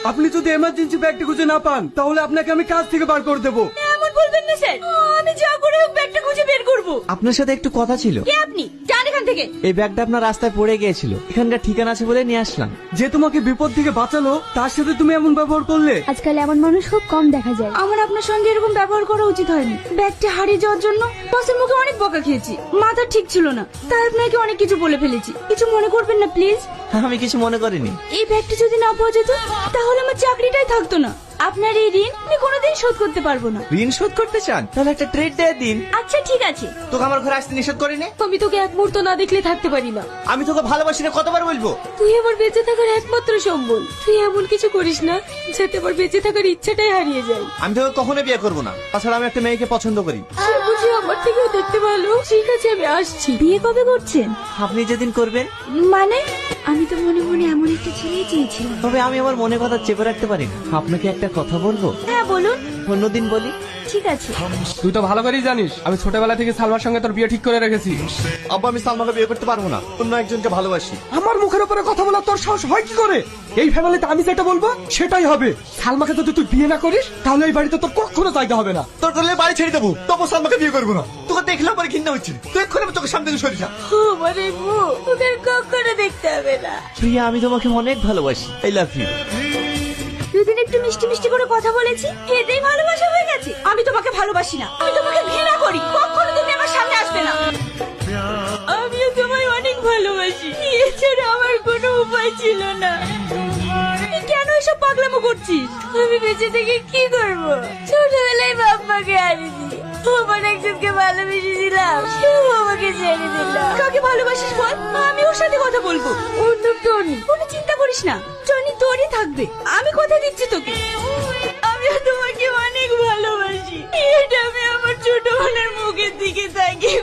আপনি যদি এমার্জেন্সি ব্যাগটা খুঁজে না পান তাহলে আপনাকে আমি কাজ থেকে বার করে দেবো। এমন বলবেন না স্যার, আমি যা করে হোক ব্যাগটা খুঁজে বের করব। আপনার সাথে একটু কথা ছিল। কে আপনি? যান এখান থেকে। এই ব্যাগটা আপনার রাস্তায় পড়ে গিয়েছিল, এখানকার ঠিকানা আছে বলে নিয়ে আসলাম। যে তোমাকে বিপদ থেকে বাঁচালো তার সাথে তুমি এমন ব্যবহার করলে। আজকাল এমন মানুষ খুব কম দেখা যায়। আমার আপনার সঙ্গে এরকম ব্যবহার করা উচিত হয়নি। ব্যাগটা হারিয়ে যাওয়ার জন্য বসের মুখে অনেক বকা খেয়েছি, মাথা ঠিক ছিল না, তাই আপনাকে অনেক কিছু বলে ফেলেছি। কিছু মনে করবেন না প্লিজ। আমি কিছু মনে করিনি। এই ব্যাগটা যদি না পাওয়া যেত তাহলে আমার চাকরিটাই থাকতো না। আপনার এই ঋণ আমি কোনোদিন শোধ করতে পারবো না। ঋণ শোধ করতে চান? তাহলে একটা ট্রিট দিয়ে দিন। আচ্ছা ঠিক আছে। তোকে আমার ঘরে আসতে নিষেধ করিনি। আমি তোকে এক মুহূর্ত না দেখলে থাকতে পারি না। আমি তোকে ভালোবাসি না কতবার বলবো? তুই আমার বেঁচে থাকার একমাত্র সম্বল। তুই এমন কিছু করিস না যাতে আমার বেঁচে থাকার ইচ্ছাটাই হারিয়ে যায়। আমি তোকে কখনো বিয়ে করবো না। তাছাড়া আমি একটা মেয়েকে পছন্দ করি। সে বুঝি আমার থেকেও দেখতে ভালো। ঠিক আছে আমি আসছি। বিয়ে কবে করছেন? আপনি যেদিন করবেন। মানে আমি তো মনে মনে এমন একটা ছেলে চেয়েছিলাম। তবে আমি আমার মনে কথা চেপে রাখতে পারি না। আপনাকে একটা কথা বলবো? হ্যাঁ বলুন। অন্যদিন বলি। ঠিক আছে। তুই তো ভালো করেই জানিস আমি ছোটবেলা থেকে সালমার সঙ্গে তোর বিয়ে ঠিক করে রেখেছি। আব্বা আমি সালমাকে বিয়ে করতে পারবো না, অন্য একজনকে ভালোবাসি। আমার মুখের উপরে কথা বলা তোর সাহস হয় কি করে? এই ফ্যামিলিতে আমি যেটা বলবো সেটাই হবে। সালমাকে যদি তুই বিয়ে না করিস তাহলে এই বাড়িতে তোর কখনো জায়গা হবে না। তোর করলে বাড়ি ছেড়ে দেবো, তবু সালমাকে বিয়ে করবো না। তোকে দেখলেও পরে ঘৃণা হচ্ছে। তুই এক্ষুনি তোকে সামনে থেকে সরে যা। আমার এই মুখ ওদের কখনো দেখতে হবে না। প্রিয়া আমি তোমাকে অনেক ভালোবাসি। I love you. দুদিন একটু মিষ্টি মিষ্টি করে কথা বলেছি, এতেই ভালোবাসা হয়ে গেছে। আমি তোমাকে ভালোবাসি না, আমি তোমাকে ঘৃণা করি। কখনো তুমি আমার সামনে আসবে না। আমিও তোমায় অনেক ভালোবাসি, এছাড়া আমার কোনো উপায় ছিল না। তুই কেন এসব পাগলামো করছিস? আমি বেঁচে থেকে কি করব? ছোটবেলায় বাপ্পাকে হারিয়েছি, আমার একজনকে ভালোবেসেছিলাম, সেও আমাকে ছেড়ে দিল। কাকে ভালোবাসিস বল, আমি ওর সাথে কথা বলবো। ওর নাম টনি। কোনো চিন্তা করিস না, টনি তোরই থাকবে, আমি কথা দিচ্ছি তোকে। আমিও তোমাকে অনেক ভালোবাসি, এটা আমি আমার ছোট বোনের মুখের দিকে তাকিয়ে